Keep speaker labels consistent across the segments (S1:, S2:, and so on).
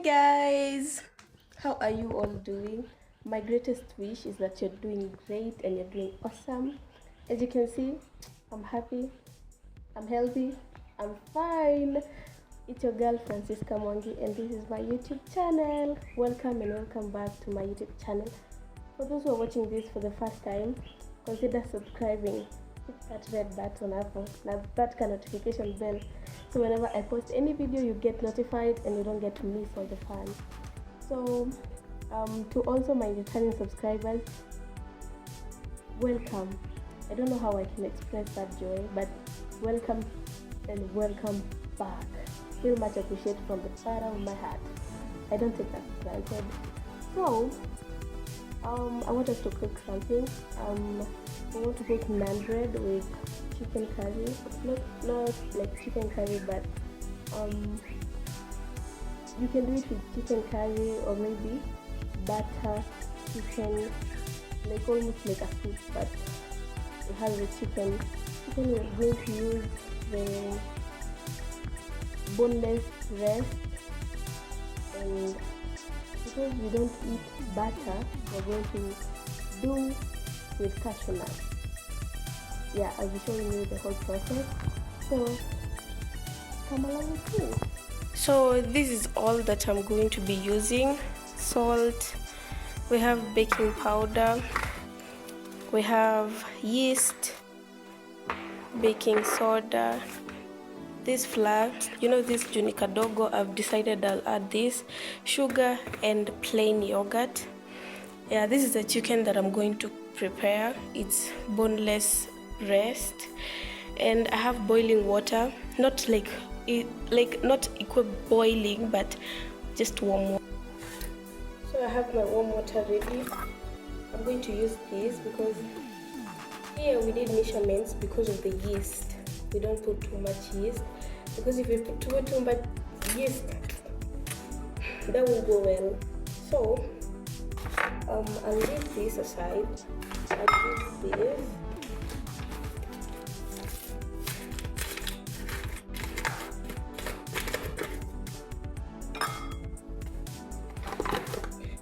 S1: Guys, how are you all doing? My greatest wish is that you're doing great and you're doing awesome. As you can see, I'm happy, I'm healthy, I'm fine. It's your girl Francisca Mwangi and this is my YouTube channel. Welcome and welcome back to my YouTube channel. For those who are watching this for the first time, consider subscribing. Hit that red button up, now that notification bell, so whenever I post any video you get notified and you don't get to miss all the fun. So to also my returning subscribers, welcome. I don't know how I can express that joy, but welcome and welcome back. Feel much appreciated from the bottom of my heart. I don't take that for granted. So I want us to cook something. I want to cook naan bread with chicken curry. Not like chicken curry, but you can do it with chicken curry or maybe butter chicken, like almost like a soup, but it has the chicken. Chicken we're going to use the boneless breast, and because we don't eat butter, we're going to do with cashewnut. Yeah, I'll be showing you the whole process, so come along with me. So this is all that I'm going to be using: salt, we have baking powder, we have yeast, baking soda, this flour, this junica dogo. I've decided I'll add this, sugar and plain yogurt. Yeah, this is the chicken that I'm going to prepare. It's boneless breast, and I have boiling water, not not equal boiling, but just warm water. So I have my warm water ready. I'm going to use this because here we need measurements because of the yeast. We don't put too much yeast, because if we put too much yeast, that will go well. So I'll leave this aside. I'll use this.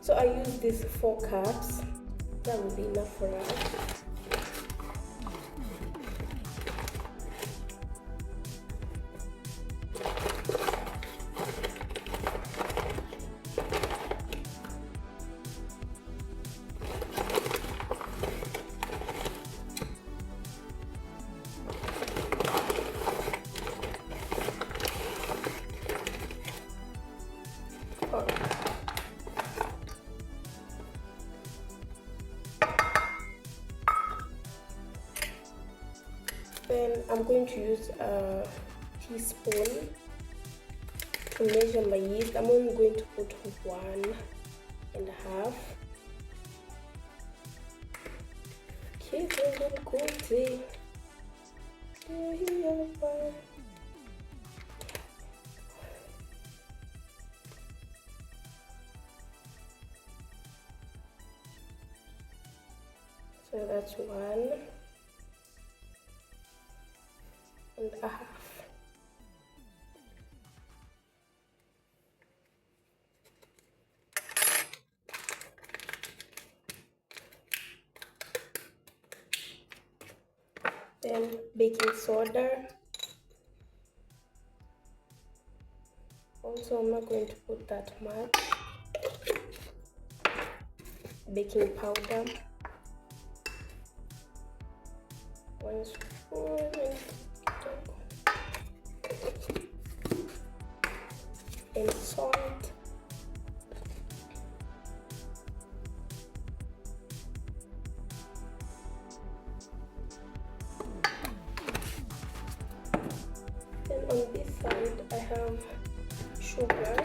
S1: So I use these 4 cups. That will be enough for us. Then I'm going to use a teaspoon to measure my yeast. I'm only going to put 1.5. So that's 1.5. Then baking soda. Also, I'm not going to put that much. Baking powder, 1 spoon, and salt. Then on this side I have sugar.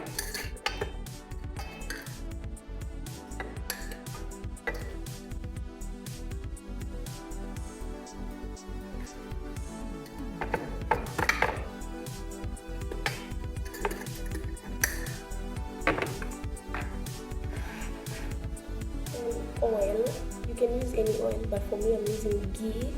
S1: Oil. You can use any oil, but for me I'm using ghee.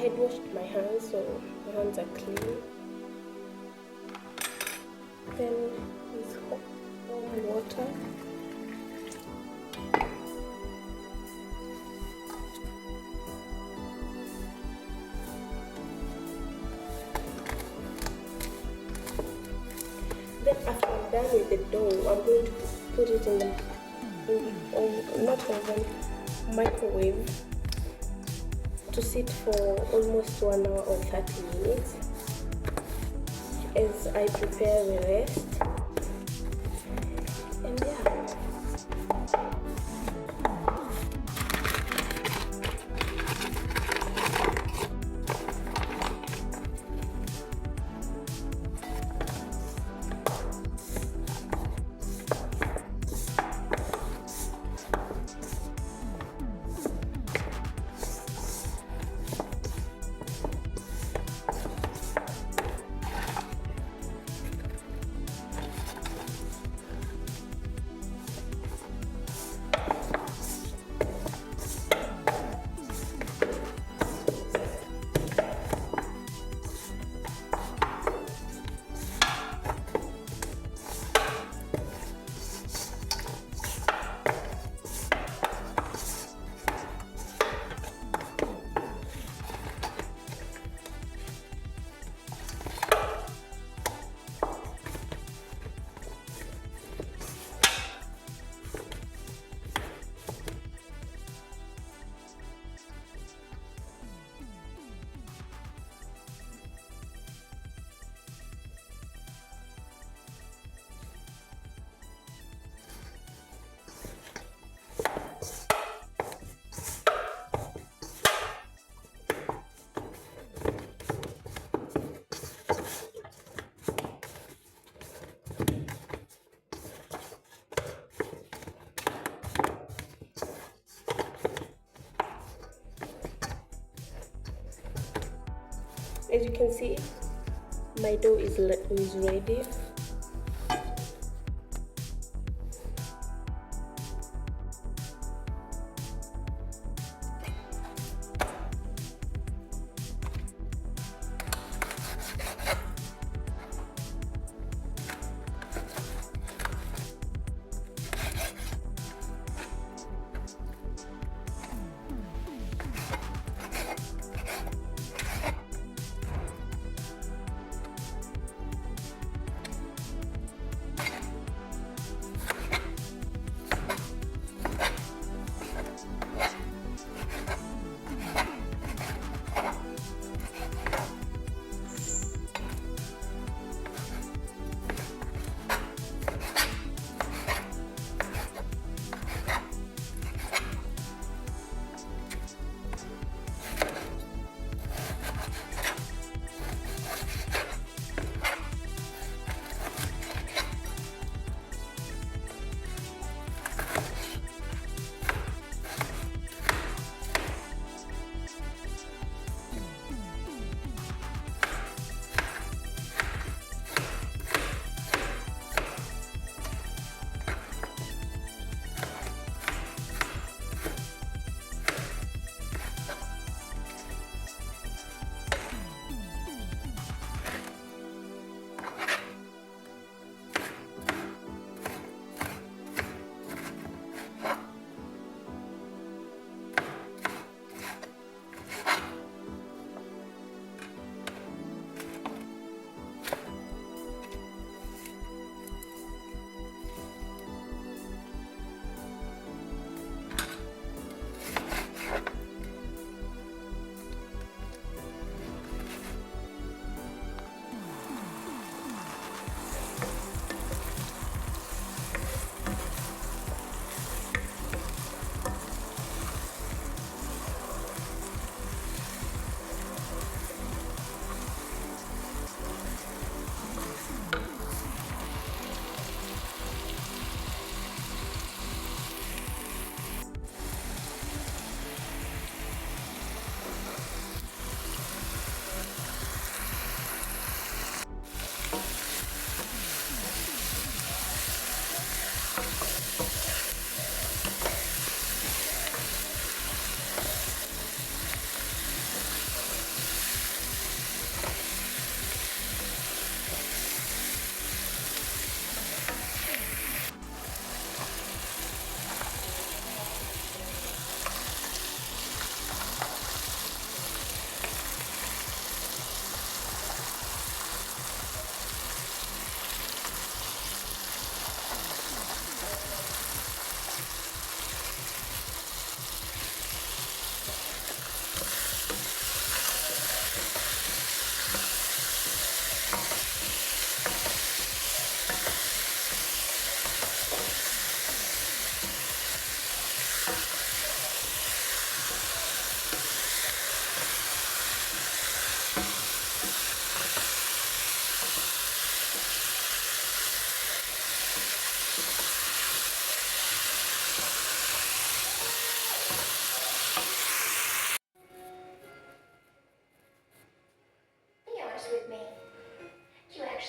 S1: had washed my hands, so my hands are clean. Then with warm water. Then after I'm done with the dough, I'm going to put it in the not oven, microwave to sit for almost 1 hour or 30 minutes as I prepare the rest. And yeah. As you can see, my dough is ready.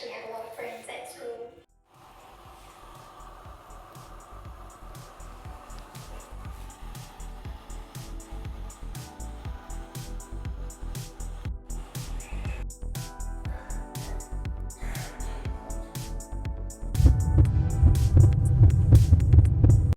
S2: actually have a lot of friends at school